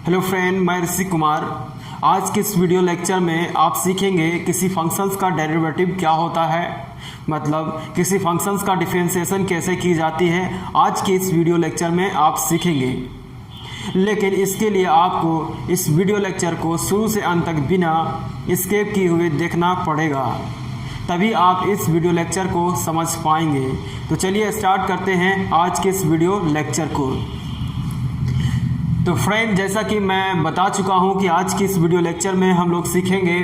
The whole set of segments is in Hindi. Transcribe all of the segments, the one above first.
हेलो फ्रेंड, मैं ऋषि कुमार। आज के इस वीडियो लेक्चर में आप सीखेंगे किसी फंक्शंस का डेरिवेटिव क्या होता है, मतलब किसी फंक्शंस का डिफरेंशिएशन कैसे की जाती है। आज के इस वीडियो लेक्चर में आप सीखेंगे, लेकिन इसके लिए आपको इस वीडियो लेक्चर को शुरू से अंत तक बिना स्किप किए हुए देखना पड़ेगा, तभी आप इस वीडियो लेक्चर को समझ पाएंगे। तो चलिए स्टार्ट करते हैं आज के इस वीडियो लेक्चर को। तो फ्रेंड, जैसा कि मैं बता चुका हूं कि आज की इस वीडियो लेक्चर में हम लोग सीखेंगे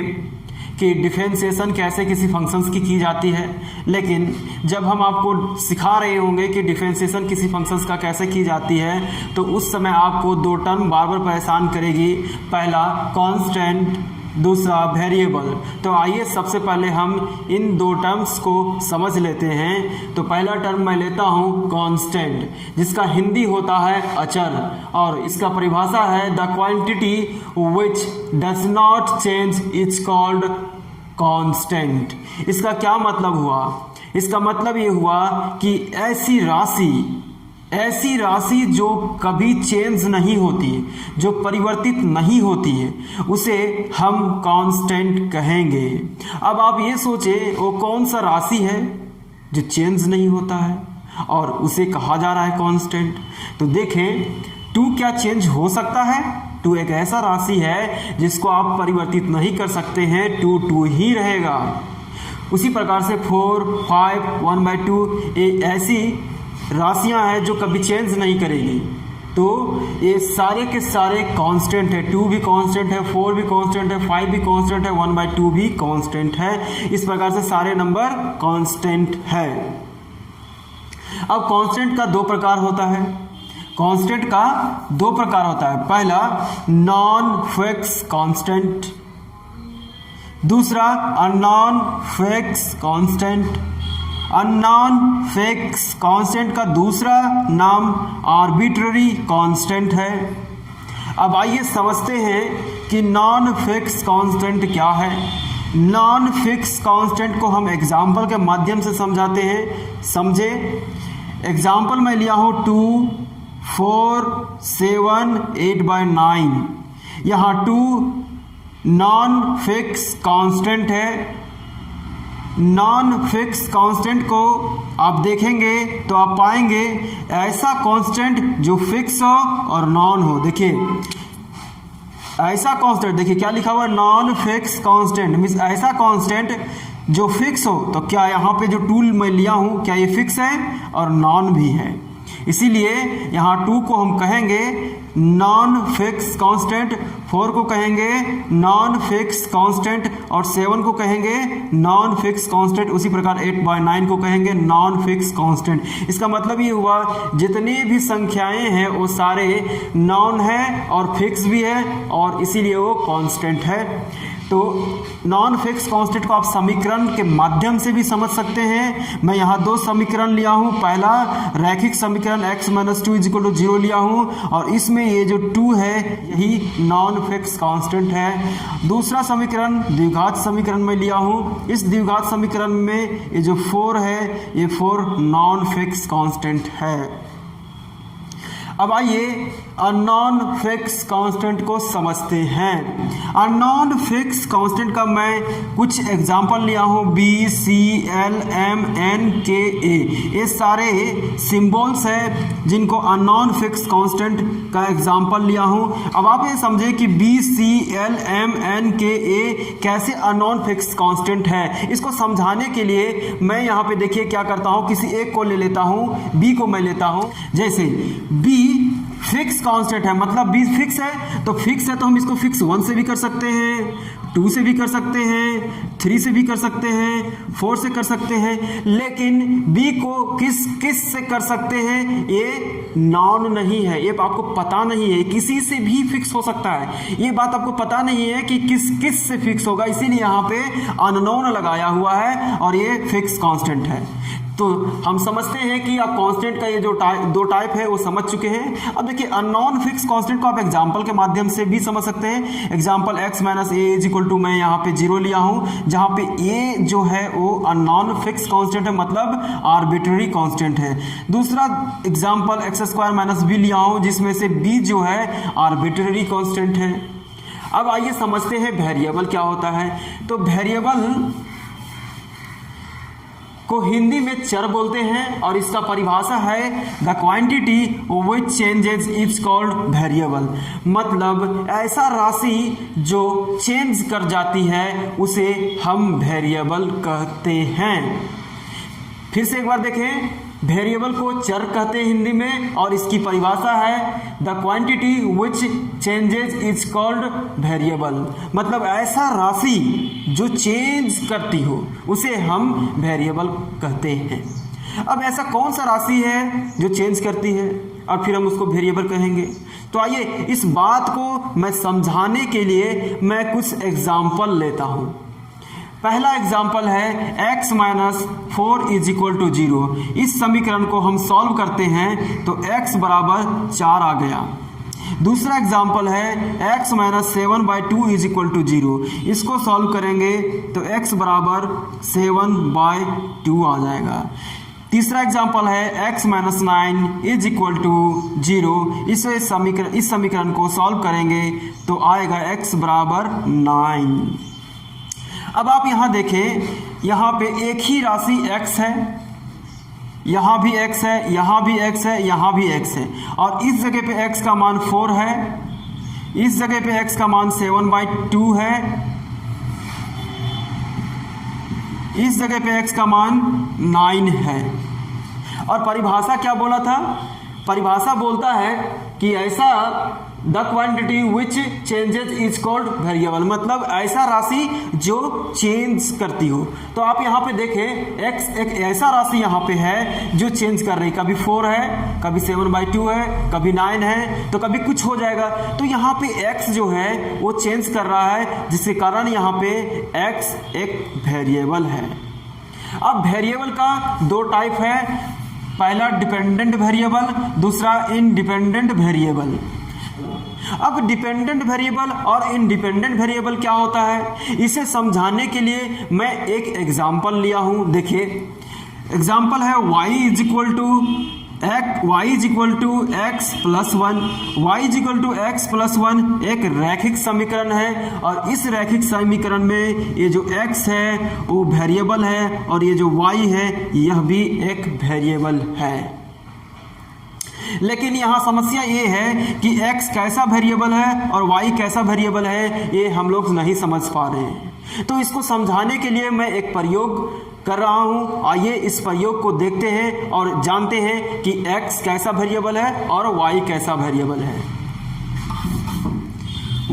कि डिफरेंशिएशन कैसे किसी फंक्शंस की जाती है। लेकिन जब हम आपको सिखा रहे होंगे कि डिफरेंशिएशन किसी फंक्शंस का कैसे की जाती है, तो उस समय आपको दो टर्म बार बार परेशान करेगी। पहला कांस्टेंट, दूसरा वेरिएबल। तो आइए सबसे पहले हम इन दो टर्म्स को समझ लेते हैं। तो पहला टर्म मैं लेता हूं कांस्टेंट, जिसका हिंदी होता है अचर, और इसका परिभाषा है the quantity which does not change is called constant. इसका क्या मतलब हुआ? इसका मतलब ये हुआ कि ऐसी राशि जो कभी चेंज नहीं होती, जो परिवर्तित नहीं होती है, उसे हम कांस्टेंट कहेंगे। अब आप ये सोचें, वो कौन सा राशि है जो चेंज नहीं होता है और उसे कहा जा रहा है कांस्टेंट? तो देखें, 2 क्या चेंज हो सकता है? 2 एक ऐसा राशि है जिसको आप परिवर्तित नहीं कर सकते हैं, 2 ही रहेगा। उसी प्रकार से 4, 5, 1/2 ये ऐसी राशियां हैं जो कभी चेंज नहीं करेगी। तो ये सारे के सारे कांस्टेंट है। 2 भी कांस्टेंट है, 4 भी कांस्टेंट है, 5 भी कांस्टेंट है, 1/2 भी कांस्टेंट है। इस प्रकार से सारे नंबर कांस्टेंट है। अब कांस्टेंट का 2 प्रकार होता है। कांस्टेंट का 2 प्रकार होता है। पहला नॉन फिक्स कांस्टेंट, दूसरा unknown fix constant. Unknown fix constant का दूसरा नाम आर्बिट्ररी कांस्टेंट है। अब आइए समझते हैं कि नॉन फिक्स कांस्टेंट क्या है। नॉन फिक्स कांस्टेंट को हम एग्जाम्पल के माध्यम से समझाते हैं। समझे? एग्जाम्पल मैं लिया हूँ 2, 4, 7, 8/9। यहाँ 2 नॉन फिक्स कांस्टेंट है। नॉन फिक्स कांस्टेंट को आप देखेंगे तो आप पाएंगे ऐसा कांस्टेंट जो फिक्स हो और नॉन हो। देखिए ऐसा कांस्टेंट, देखिए क्या लिखा हुआ है, नॉन फिक्स कांस्टेंट मीन्स ऐसा कांस्टेंट जो फिक्स हो। तो क्या यहाँ पे जो टूल मैं लिया हूँ, क्या ये फिक्स है और नॉन भी है? इसीलिए यहाँ 2 को हम कहेंगे नॉन फिक्स कांस्टेंट, 4 को कहेंगे नॉन फिक्स कांस्टेंट और 7 को कहेंगे नॉन फिक्स कांस्टेंट। उसी प्रकार 8/9 को कहेंगे नॉन फिक्स कांस्टेंट। इसका मतलब ये हुआ जितनी भी संख्याएं हैं वो सारे नॉन है और फिक्स भी है, और इसीलिए वो कांस्टेंट है। तो नॉन फिक्स कांस्टेंट को आप समीकरण के माध्यम से भी समझ सकते हैं। मैं यहाँ 2 समीकरण लिया हूँ। पहला रैखिक समीकरण x - 2 = 0 लिया हूँ, और इसमें ये जो 2 है यही नॉन फिक्स कांस्टेंट है। दूसरा समीकरण द्विघात समीकरण में लिया हूँ। इस द्विघात समीकरण में ये जो 4 है, ये 4 नॉन फिक्स कांस्टेंट है। अब आइए अननॉन फिक्स कांस्टेंट को समझते हैं। अननॉन फिक्स कांस्टेंट का मैं कुछ एग्जांपल लिया हूं। B, C, L, M, N, K, A ये सारे सिंबल्स हैं जिनको अननॉन फिक्स कांस्टेंट का एग्जांपल लिया हूं। अब आप ये समझे कि B, C, L, M, N, K, A कैसे अननॉन फिक्स कांस्टेंट है। इसको समझाने के लिए मैं यहाँ पे देखिए क्या करता हूँ, किसी एक को ले लेता हूँ, B को मैं लेता हूँ। जैसे B फिक्स कांस्टेंट है, मतलब B फिक्स है, तो फिक्स है तो हम इसको फिक्स 1 से भी कर सकते हैं, 2 से भी कर सकते हैं, 3 से भी कर सकते हैं, 4 से कर सकते हैं। लेकिन B को किस से कर सकते हैं? ये नॉन नहीं है, ये आपको पता नहीं है। किसी से भी फिक्स हो सकता है, ये बात आपको पता नहीं है कि किस से फिक्स होगा, इसीलिए यहाँ पे अननोन लगाया हुआ है और ये फिक्स कांस्टेंट है। तो हम समझते हैं कि आप कांस्टेंट का ये जो दो टाइप है वो समझ चुके हैं। अब देखिए अननोन फिक्स कांस्टेंट को आप एग्जांपल के माध्यम से भी समझ सकते हैं। Example x minus A is equal to मैं यहाँ पे 0 लिया हूँ, जहाँ पे a जो है वो अननोन फिक्स कांस्टेंट है, मतलब आर्बिट्ररी कांस्टेंट है। दूसरा example x square minus B लिया हूँ, जिसमें से b जो है आर्बिट्ररी कांस्टेंट है। अब आइए समझते हैं वेरिएबल क्या होता है। तो वेरिएबल को हिंदी में चर बोलते हैं और इसका परिभाषा है the quantity which changes is called variable, मतलब ऐसा राशि जो चेंज कर जाती है उसे हम वेरिएबल कहते हैं। फिर से एक बार देखें, वेरिएबल को चर कहते हैं हिंदी में और इसकी परिभाषा है the quantity which changes is called variable, मतलब ऐसा राशि जो चेंज करती हो उसे हम वेरिएबल कहते हैं। अब ऐसा कौन सा राशि है जो चेंज करती है और फिर हम उसको वेरिएबल कहेंगे? तो आइए इस बात को मैं समझाने के लिए मैं कुछ एग्जाम्पल लेता हूँ। पहला एग्जाम्पल है x minus 4 is equal to 0। इस समीकरण को हम सॉल्व करते हैं तो x बराबर 4 आ गया। दूसरा एग्जाम्पल है x minus 7/2 is equal to 0। इसको सॉल्व करेंगे तो x बराबर 7/2 आ जाएगा। तीसरा एग्जाम्पल है x minus 9 is equal to 0। इस समीकरण को सॉल्व करेंगे तो आएगा x बराबर 9। अब आप यहाँ देखें, यहाँ पे एक ही राशि x है, यहाँ भी x है, यहाँ भी x है, यहाँ भी x है, और इस जगह पे x का मान 4 है, इस जगह पे x का मान 7/2 है, इस जगह पे x का मान 9 है। और परिभाषा क्या बोला था? परिभाषा बोलता है कि ऐसा the quantity which changes is called variable, मतलब ऐसा राशि जो चेंज करती हो। तो आप यहाँ पे देखें x एक ऐसा राशि यहाँ पे है जो चेंज कर रही, कभी 4 है, कभी 7/2 है, कभी 9 है, तो कभी कुछ हो जाएगा। तो यहाँ पे x जो है वो चेंज कर रहा है, जिसके कारण यहाँ पे x एक वेरिएबल है। अब वेरिएबल का दो टाइप है, पहला डिपेंडेंट वेरिएबल, दूसरा इंडिपेंडेंट वेरिएबल। अब डिपेंडेंट वेरिएबल और इंडिपेंडेंट वेरिएबल क्या होता है, इसे समझाने के लिए मैं एक एग्जांपल लिया हूं। देखिए एग्जांपल है y is equal to x plus 1। y is equal to x plus 1 एक रैखिक समीकरण है और इस रैखिक समीकरण में ये जो x है वो वेरिएबल है और ये जो y है यह भी एक वेरिएबल है। लेकिन यहाँ समस्या ये है कि x कैसा वेरिएबल है और y कैसा वेरिएबल है, ये हम लोग नहीं समझ पा रहे हैं। तो इसको समझाने के लिए मैं एक प्रयोग कर रहा हूँ। आइए इस प्रयोग को देखते हैं और जानते हैं कि x कैसा वेरिएबल है और y कैसा वेरिएबल है।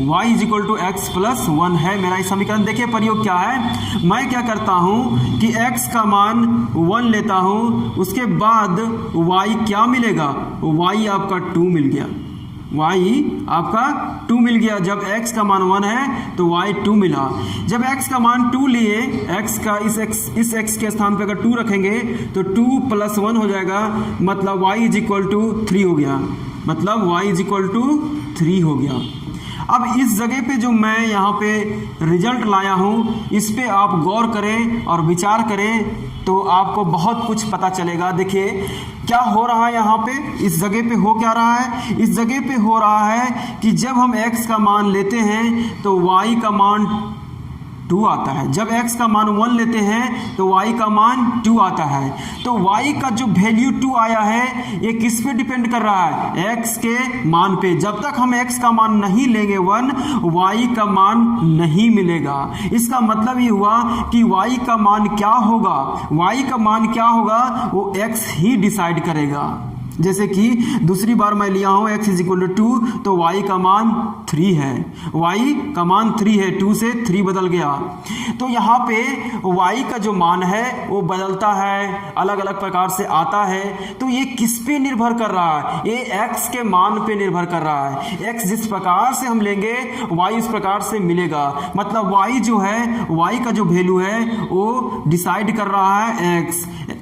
y is equal to x plus 1 है मेरा इस समीकरण। देखिए प्रयोग क्या है, मैं क्या करता हूँ कि x का मान 1 लेता हूँ, उसके बाद y क्या मिलेगा, y आपका 2 मिल गया, y आपका 2 मिल गया। जब x का मान 1 है तो y 2 मिला। जब x का मान 2 लिए, x का इस x के स्थान पे अगर 2 रखेंगे तो 2 प्लस 1 हो जाएगा, मतलब y इज इक्वल टू 3 हो गया, मतलब y इज इक्वल टू 3 हो गया। अब इस जगह पे जो मैं यहाँ पे रिजल्ट लाया हूँ इस पे आप गौर करें और विचार करें तो आपको बहुत कुछ पता चलेगा। देखिए क्या हो रहा है यहाँ पे, इस जगह पे हो क्या रहा है, इस जगह पे हो रहा है कि जब हम x का मान लेते हैं तो y का मान 2 आता है, जब x का मान 1 लेते हैं तो y का मान 2 आता है। तो y का जो वैल्यू 2 आया है ये किस पे डिपेंड कर रहा है, x के मान पे। जब तक हम x का मान नहीं लेंगे 1, y का मान नहीं मिलेगा। इसका मतलब ये हुआ कि y का मान क्या होगा, y का मान क्या होगा वो x ही डिसाइड करेगा। जैसे कि दूसरी बार मैं लिया हूँ x इज इक्वल टू 2 तो y का मान 3 है, y का मान 3 है, 2 से 3 बदल गया। तो यहाँ पे y का जो मान है वो बदलता है, अलग अलग प्रकार से आता है। तो ये किस पे निर्भर कर रहा है? ये x के मान पे निर्भर कर रहा है। x जिस प्रकार से हम लेंगे y उस प्रकार से मिलेगा। मतलब y जो है, y का जो वैल्यू है वो डिसाइड कर रहा है x,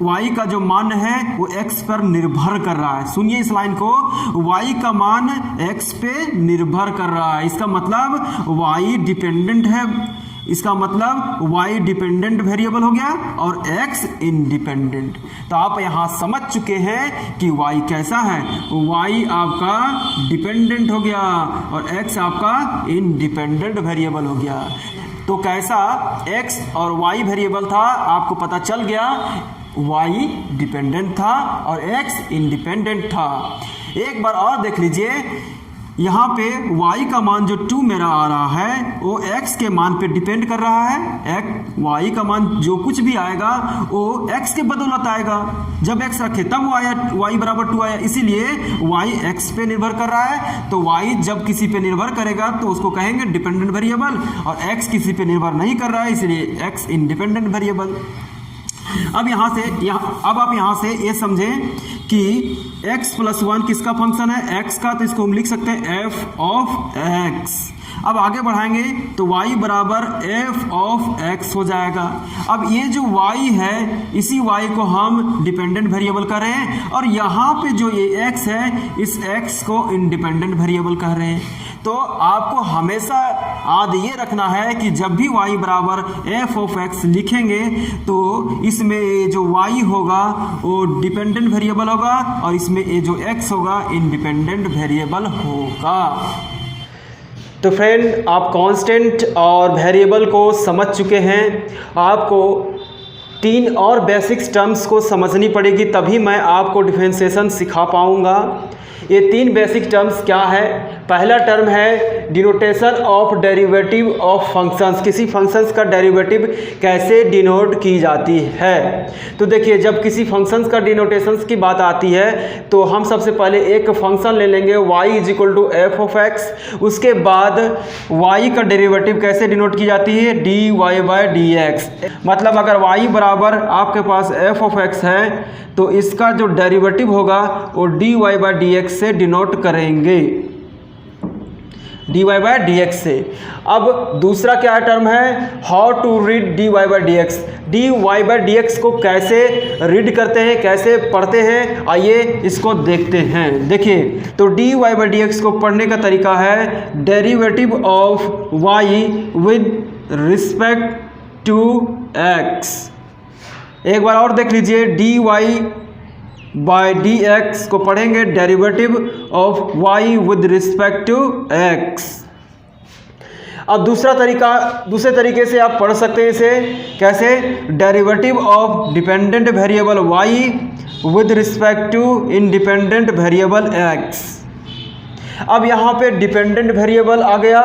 y का जो मान है वो x पर निर्भर कर रहा है। सुनिए इस लाइन को, y का मान x पे निर्भर कर रहा है। इसका मतलब y डिपेंडेंट है, इसका मतलब y डिपेंडेंट वेरिएबल हो गया और x इंडिपेंडेंट। तो आप यहाँ समझ चुके हैं कि y कैसा है, y आपका डिपेंडेंट हो गया और x आपका इंडिपेंडेंट वेरिएबल हो गया। तो कैसा x और y वेरिएबल था आपको पता चल गया, y डिपेंडेंट था और x इंडिपेंडेंट था। एक बार और देख लीजिए, यहाँ पे y का मान जो 2 मेरा आ रहा है वो x के मान पे डिपेंड कर रहा है। y का मान जो कुछ भी आएगा वो x के बदौलत आएगा। जब x रखे तब वो आया, y बराबर 2 आया, इसीलिए y x पे निर्भर कर रहा है। तो y जब किसी पे निर्भर करेगा तो उसको कहेंगे डिपेंडेंट वेरिएबल, और x किसी पे निर्भर नहीं कर रहा है इसलिए x इंडिपेंडेंट वेरिएबल। अब आप यहाँ से ये समझें कि x + 1 किसका फंक्शन है? x का। तो इसको हम लिख सकते हैं f ऑफ x। अब आगे बढ़ाएंगे तो y बराबर f ऑफ x हो जाएगा। अब ये जो y है इसी y को हम डिपेंडेंट वेरिएबल कह रहे हैं और यहाँ पे जो ये x है इस x को इंडिपेंडेंट वेरिएबल कह रहे हैं। तो आपको हमेशा याद ये रखना है कि जब भी y बराबर f ऑफ x लिखेंगे तो इसमें जो y होगा वो डिपेंडेंट वेरिएबल होगा और इसमें ये जो x होगा इंडिपेंडेंट वेरिएबल होगा। तो फ्रेंड, आप कांस्टेंट और वेरिएबल को समझ चुके हैं। आपको 3 और बेसिक्स टर्म्स को समझनी पड़ेगी, तभी मैं आपको डिफरेंशिएशन सिखा पाऊंगा। ये 3 बेसिक टर्म्स क्या है? पहला टर्म है denotation of derivative of functions. किसी फंक्शंस का डेरिवेटिव कैसे डिनोट की जाती है? तो देखिए, जब किसी फंक्शंस का डिनोटेशंस की बात आती है तो हम सबसे पहले एक फंक्शन ले लेंगे y = f ऑफ x। उसके बाद y का डेरिवेटिव कैसे डिनोट की जाती है? dy/dx। मतलब अगर y बराबर आपके पास f ऑफ x है तो इसका जो डेरिवेटिव होगा वो dy/dx से डिनोट करेंगे, dy/dx से। अब दूसरा क्या टर्म है? How to read dy/dx। dy/dx को कैसे रीड करते हैं, कैसे पढ़ते हैं, आइए इसको देखते हैं। देखिए, तो dy/dx को पढ़ने का तरीका है derivative of y with respect to x। एक बार और देख लीजिए, dy/dx को पढ़ेंगे derivative of y with respect to x। अब दूसरे तरीके से आप पढ़ सकते हैं इसे कैसे? Derivative of dependent variable y with respect to independent variable x। अब यहाँ पे डिपेंडेंट वेरिएबल आ गया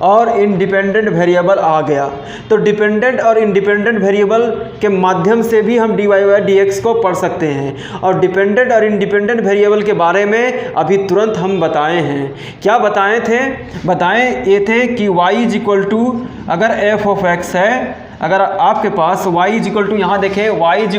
और इंडिपेंडेंट वेरिएबल आ गया। तो डिपेंडेंट और इंडिपेंडेंट वेरिएबल के माध्यम से भी हम dy/dx को पढ़ सकते हैं। और डिपेंडेंट और इंडिपेंडेंट वेरिएबल के बारे में अभी तुरंत हम बताए हैं। क्या बताए थे? बताए ये थे कि y = अगर f ऑफ x है, अगर आपके पास y = यहाँ देखें y =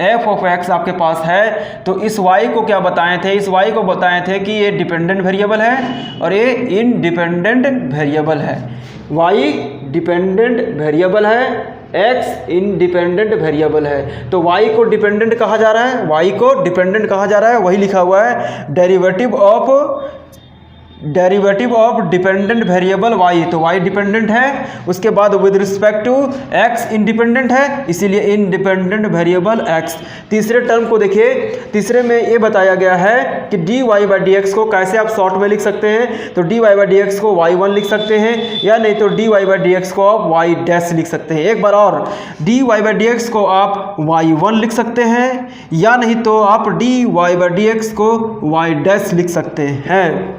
f ऑफ x आपके पास है तो इस y को क्या बताए थे? इस y को बताए थे कि ये डिपेंडेंट वेरिएबल है और ये इंडिपेंडेंट वेरिएबल है। y डिपेंडेंट वेरिएबल है, x इंडिपेंडेंट वेरिएबल है। तो y को डिपेंडेंट कहा जा रहा है, y को डिपेंडेंट कहा जा रहा है, वही लिखा हुआ है derivative of dependent variable y। तो y डिपेंडेंट है, उसके बाद with respect to x independent है, इसीलिए इंडिपेंडेंट वेरिएबल x। तीसरे टर्म को देखिए, तीसरे में ये बताया गया है कि dy/dx को कैसे आप शॉर्ट में लिख सकते हैं। तो dy/dx को y1 लिख सकते हैं या नहीं तो dy/dx को आप y' लिख सकते हैं। एक बार और, dy/dx को आप y1 लिख सकते हैं या नहीं तो आप dy/dx को y' लिख सकते हैं।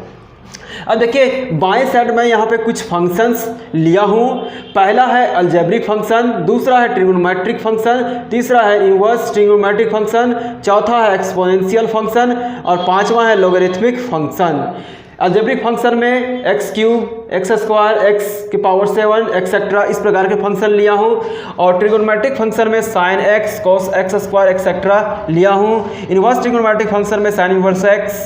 अब देखिए, बाएं साइड में यहाँ पे कुछ फंक्शंस लिया हूँ। पहला है अलजेब्रिक फंक्शन, दूसरा है ट्रिग्नोमेट्रिक फंक्शन, तीसरा है इनवर्स ट्रिग्नोमेट्रिक फंक्शन, चौथा है एक्सपोनेंशियल फंक्शन और पांचवा है लॉगरिथमिक फंक्शन। अलजेब्रिक फंक्शन में x cube, x square, x की पावर 7 एक्सेट्रा इस प्रकार के फंक्शन लिया हूँ। और ट्रिगोनोमेट्रिक फंक्शन में sine x, cos x square etcetera लिया हूँ। इनवर्स ट्रिगोनोमेट्रिक फंक्शन में sine inverse x,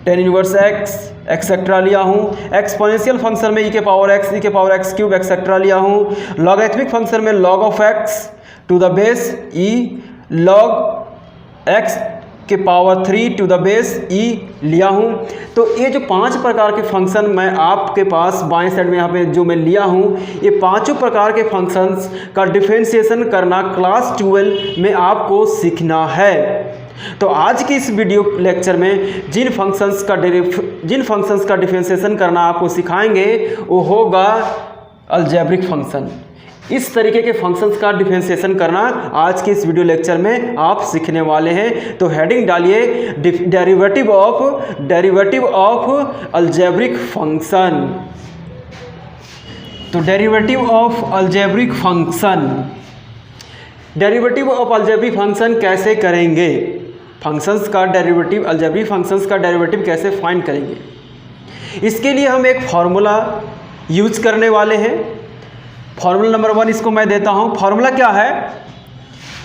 tan inverse x etcetera लिया हूँ। एक्सपोनेंशियल फंक्शन में ई के पावर एक्स क्यूब एक्सेट्रा लिया हूँ। लॉगरिथमिक फंक्शन में log of x to the base E, log x के power 3 to the base E लिया हूँ। तो ये जो 5 प्रकार के फंक्शन मैं आपके पास बाएं साइड में यहाँ पे जो मैं लिया हूँ, ये पांचों प्रकार के फंक्शंस का डिफरेंशिएशन करना क्लास 12 में आपको सीखना है। तो आज की इस वीडियो लेक्चर में जिन फंक्शंस का डिफरेंशिएशन करना आपको सिखाएंगे वो होगा अलजेब्रिक फंक्शन। इस तरीके के फंक्शंस का डिफरेंशिएशन करना आज के इस वीडियो लेक्चर में आप सीखने वाले हैं। तो हेडिंग डालिए डेरिवेटिव ऑफ अलजेब्रिक फंक्शन। तो डेरिवेटिव ऑफ अलजेब्रिक फंक्शन कैसे करेंगे, फंक्शंस का डेरिवेटिव, अलजेब्रिक फंक्शंस का डेरिवेटिव कैसे फाइंड करेंगे, इसके लिए हम एक फॉर्मूला यूज करने वाले हैं। फॉर्मूला नंबर 1 इसको मैं देता हूं। फॉर्मूला क्या है?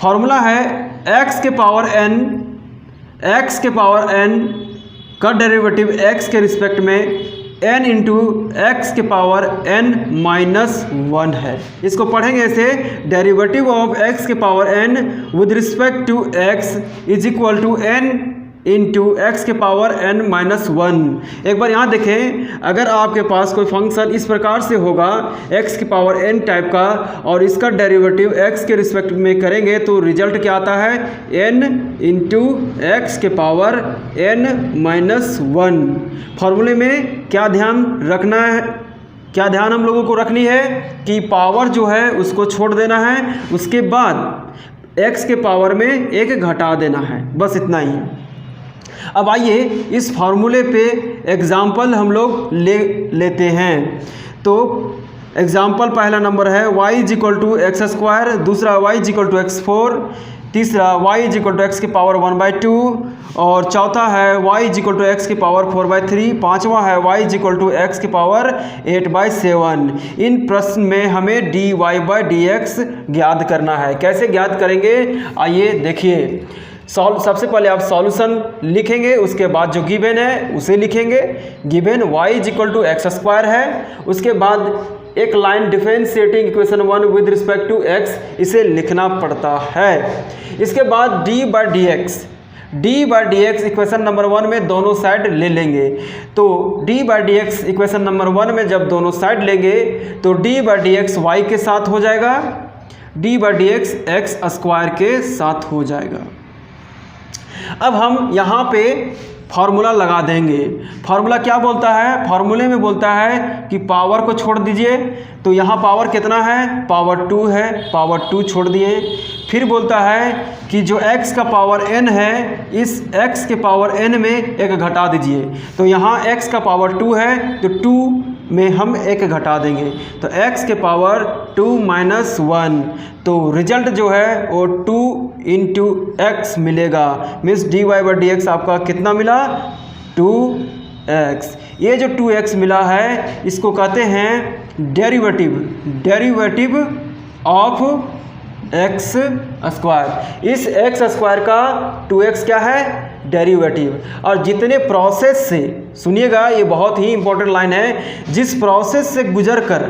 फॉर्मूला है x के पावर n का डेरिवेटिव x के रिस्पेक्ट में n इंटू एक्स के पावर n माइनस 1 है। इसको पढ़ेंगे ऐसे, डेरिवेटिव ऑफ x के power n with respect to x is equal to n into x के पावर n माइनस 1। एक बार यहाँ देखें, अगर आपके पास कोई फंक्शन इस प्रकार से होगा x के पावर n टाइप का और इसका डेरिवेटिव x के रिस्पेक्ट में करेंगे तो रिजल्ट क्या आता है, n इंटू एक्स के पावर n माइनस 1। फॉर्मूले में क्या ध्यान रखना है, क्या ध्यान हम लोगों को रखनी है कि पावर जो है उसको छोड़ देना है, उसके बाद x के पावर में एक घटा देना है, बस इतना ही। अब आइए इस फार्मूले पे एग्जाम्पल हम लोग लेते हैं। तो एग्जाम्पल पहला नंबर है y is equal to x square, दूसरा y is equal to x4, तीसरा y is equal to x की पावर 1/2 और चौथा है y is equal to x की पावर 4/3, पाँचवा है y is equal to x की पावर 8/7। इन प्रश्न में हमें dy/dx ज्ञात करना है। कैसे ज्ञात करेंगे, आइए देखिए। सबसे पहले आप सॉल्यूशन लिखेंगे, उसके बाद जो गिवन है उसे लिखेंगे। Given y is equal to x square है, उसके बाद एक line differentiating equation 1 with respect to x, इसे लिखना पड़ता है। इसके बाद d/dx इक्वेशन नंबर 1 में दोनों साइड ले लेंगे। तो d/dx इक्वेशन नंबर 1 में जब दोनों साइड लेंगे तो d/dx y के साथ हो जाएगा, d/dx एक्स स्क्वायर के साथ हो जाएगा। अब हम यहाँ पे फार्मूला लगा देंगे। फार्मूला क्या बोलता है, फार्मूले में बोलता है कि पावर को छोड़ दीजिए। तो यहाँ पावर कितना है, पावर 2 है, पावर 2 छोड़ दिए। फिर बोलता है कि जो x का पावर n है, इस x के पावर n में एक घटा दीजिए। तो यहाँ x का पावर 2 है तो 2 में हम एक घटा देंगे, तो x के पावर 2 माइनस 1। तो रिजल्ट जो है वो 2 इंटू एक्स मिलेगा। मीन्स dy/dx आपका कितना मिला, 2x। ये जो 2x मिला है इसको कहते हैं डेरिवेटिव ऑफ एक्स स्क्वायर। इस एक्स स्क्वायर का 2x क्या है, डेरिवेटिव। और जितने प्रोसेस से, सुनिएगा ये बहुत ही इंपॉर्टेंट लाइन है, जिस प्रोसेस से गुजर कर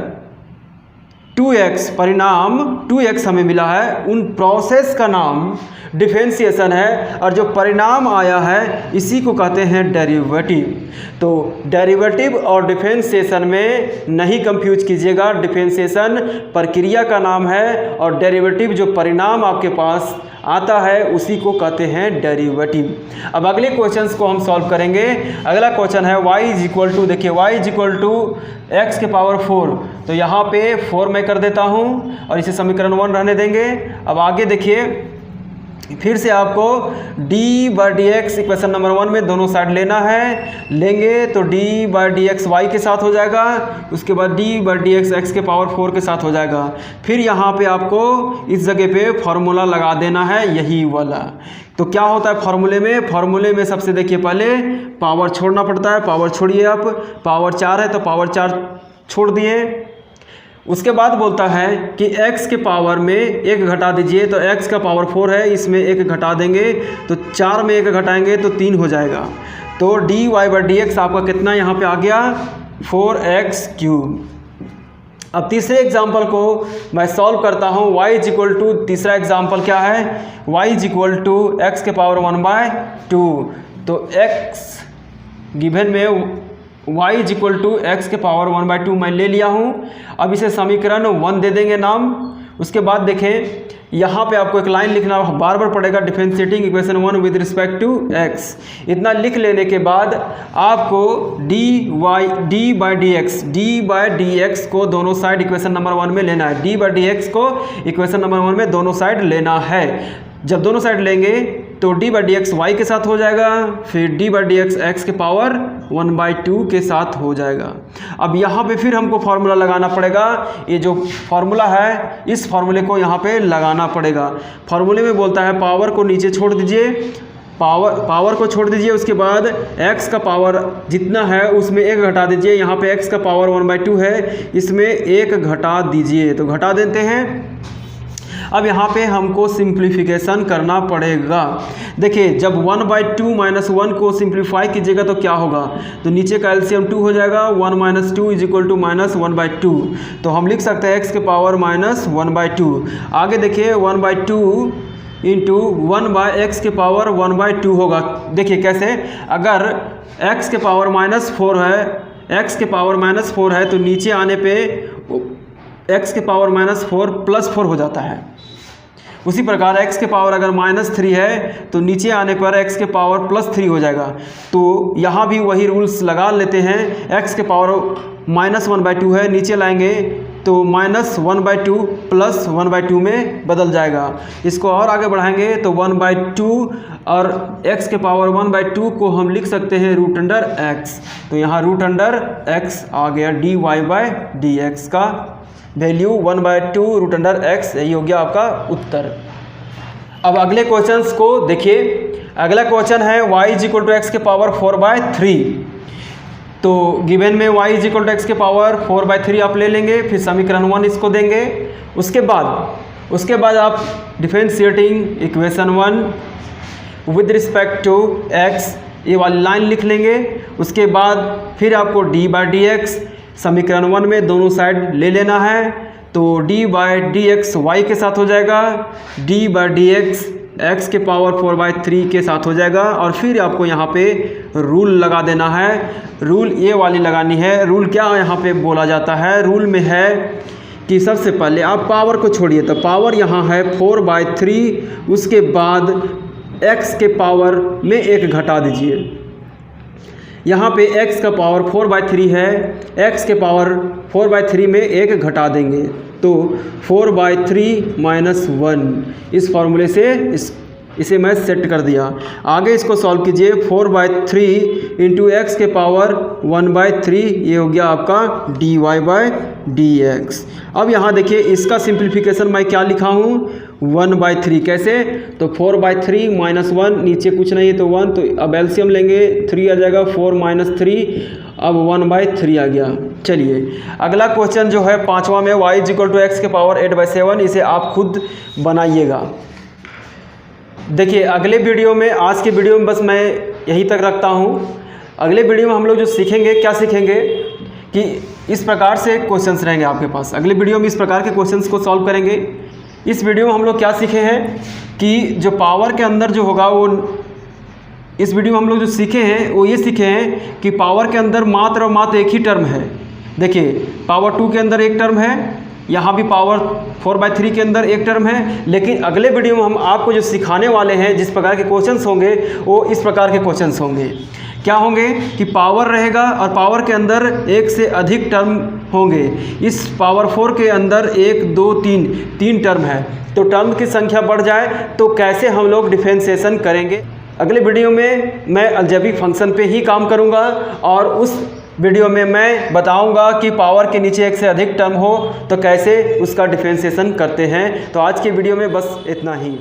2x परिणाम 2x हमें मिला है, उन प्रोसेस का नाम डिफरेंशिएशन है, और जो परिणाम आया है इसी को कहते हैं डेरिवेटिव। तो डेरिवेटिव और डिफरेंशिएशन में नहीं कंफ्यूज कीजिएगा, डिफरेंशिएशन प्रक्रिया का नाम है और डेरिवेटिव जो परिणाम आपके पास आता है उसी को कहते हैं डेरिवेटिव। अब अगले क्वेश्चंस को हम सॉल्व करेंगे। अगला क्वेश्चन है y इज इक्वल टू, देखिए y is equal to x के पावर 4। तो यहाँ पे 4 मैं कर देता हूँ और इसे समीकरण 1 रहने देंगे। अब आगे देखिए, फिर से आपको d/dx इक्वेशन नंबर 1 में दोनों साइड लेना है, लेंगे तो d/dx y के साथ हो जाएगा, उसके बाद d/dx x के पावर 4 के साथ हो जाएगा। फिर यहाँ पे आपको इस जगह पे फॉर्मूला लगा देना है, यही वाला। तो क्या होता है फॉर्मूले में? फॉर्मूले में सबसे देखिए पहले पावर छोड़ना पड़ता है, पावर छोड़िए आप, पावर 4 है तो पावर 4 छोड़ दिए। उसके बाद बोलता है कि x के पावर में 1 घटा दीजिए, तो x का पावर 4 है, इसमें 1 घटा देंगे तो 4 में 1 घटाएंगे तो 3 हो जाएगा। तो dy/dx आपका कितना यहाँ पे आ गया? 4x³। अब तीसरे एग्जाम्पल को मैं सॉल्व करता हूँ। y तीसरा एग्जाम्पल क्या है? y x के पावर 1/2। तो x गिवन में y x के पावर 1/2 मैं ले लिया हूँ। अब इसे समीकरण 1 दे देंगे नाम। उसके बाद देखें यहाँ पे आपको एक लाइन लिखना बार बार पड़ेगा, differentiating equation 1 with respect to x। इतना लिख लेने के बाद आपको d/dx को दोनों साइड इक्वेशन नंबर 1 में लेना है। d/dx को इक्वेशन नंबर 1 में दोनों साइड लेना है। जब दोनों साइड लेंगे तो d/dx y के साथ हो जाएगा, फिर d/dx x के पावर 1/2 के साथ हो जाएगा। अब यहाँ पे फिर हमको फार्मूला लगाना पड़ेगा। ये जो फार्मूला है इस फार्मूले को यहाँ पे लगाना पड़ेगा। फार्मूले में बोलता है पावर को नीचे छोड़ दीजिए, पावर को छोड़ दीजिए, उसके बाद x का पावर जितना है उसमें 1 घटा दीजिए। यहाँ पे x का पावर 1/2 है, इसमें 1 घटा दीजिए, तो घटा देते हैं। अब यहाँ पे हमको सिंप्लीफिकेशन करना पड़ेगा। देखिए जब 1/2 - 1 को सिंप्लीफाई कीजिएगा तो क्या होगा? तो नीचे का एलसीएम 2 हो जाएगा। 1 - 2 = -1/2। तो हम लिख सकते हैं x के पावर -1/2। आगे देखिए 1/2 इंटू 1/x के पावर 1/2 होगा। देखिए कैसे? अगर x के पावर -4 है, x के पावर -4 है तो नीचे आने पे x के पावर -4 + 4 हो जाता है। उसी प्रकार x के पावर अगर -3 है तो नीचे आने पर x के पावर +3 हो जाएगा। तो यहाँ भी वही रूल्स लगा लेते हैं। x के पावर -1/2 है, नीचे लाएंगे तो -1/2 + 1/2 में बदल जाएगा। इसको और आगे बढ़ाएंगे तो 1/2 और x के पावर 1/2 को हम लिख सकते हैं √x। तो यहाँ √x आ गया। dy/dx का वैल्यू 1/2 √x, यही हो गया आपका उत्तर। अब अगले क्वेश्चंस को देखिए। अगला क्वेश्चन है y x के पावर 4/3। तो गिवन में y x के पावर 4/3 आप ले लेंगे, फिर समीकरण 1 इसको देंगे। उसके बाद आप differentiating equation 1 with respect to x ये वाली लाइन लिख लेंगे। उसके बाद फिर आपको d/dx समीकरण 1 में दोनों साइड ले लेना है। तो d/dx y के साथ हो जाएगा, d/dx x के पावर 4/3 के साथ हो जाएगा। और फिर आपको यहाँ पे रूल लगा देना है। रूल ये वाली लगानी है। रूल क्या यहाँ पे बोला जाता है? रूल में है कि सबसे पहले आप पावर को छोड़िए, तो पावर यहाँ है 4/3, उसके बाद x के पावर में 1 घटा दीजिए। यहाँ पे x का पावर 4/3 है, x के पावर 4/3 में 1 घटा देंगे तो 4/3 - 1। इस फॉर्मूले से इसे मैं सेट कर दिया। आगे इसको सॉल्व कीजिए। 4/3 इंटू एक्स के पावर 1/3, ये हो गया आपका dy/dx। अब यहाँ देखिए इसका सिंप्लीफिकेशन मैं क्या लिखा हूँ? 1/3। कैसे? तो 4/3 - 1, नीचे कुछ नहीं है तो 1, तो अब एलसीएम लेंगे 3 आ जाएगा। 4 - 3 अब 1/3 आ गया। चलिए अगला क्वेश्चन जो है 5वां में y = x के पावर 8/7, इसे आप खुद बनाइएगा। देखिए अगले वीडियो में, आज के वीडियो में बस मैं यहीं तक रखता हूँ। अगले वीडियो में हम लोग जो सीखेंगे, क्या सीखेंगे कि इस प्रकार से क्वेश्चंस रहेंगे आपके पास। अगले वीडियो में इस प्रकार के क्वेश्चंस को सॉल्व करेंगे। इस वीडियो में हम लोग क्या सीखे हैं कि जो पावर के अंदर जो होगा वो, इस वीडियो में हम लोग जो सीखे हैं वो ये सीखे हैं कि पावर के अंदर मात्र और मात्र एक ही टर्म है। देखिए पावर 2 के अंदर एक टर्म है, यहाँ भी पावर 4/3 के अंदर एक टर्म है। लेकिन अगले वीडियो में हम आपको जो सिखाने वाले हैं, जिस प्रकार के क्वेश्चंस होंगे वो इस प्रकार के क्वेश्चंस होंगे। क्या होंगे कि पावर रहेगा और पावर के अंदर एक से अधिक टर्म होंगे। इस पावर 4 के अंदर 1 2 3 टर्म है, तो टर्म की संख्या बढ़ जाए तो कैसे हम लोग डिफरेंशिएशन करेंगे। अगले वीडियो में मैं अलजेब्रिक फंक्शन पे ही काम करूँगा और उस वीडियो में मैं बताऊंगा कि पावर के नीचे एक से अधिक टर्म हो तो कैसे उसका डिफरेंशिएशन करते हैं। तो आज के वीडियो में बस इतना ही।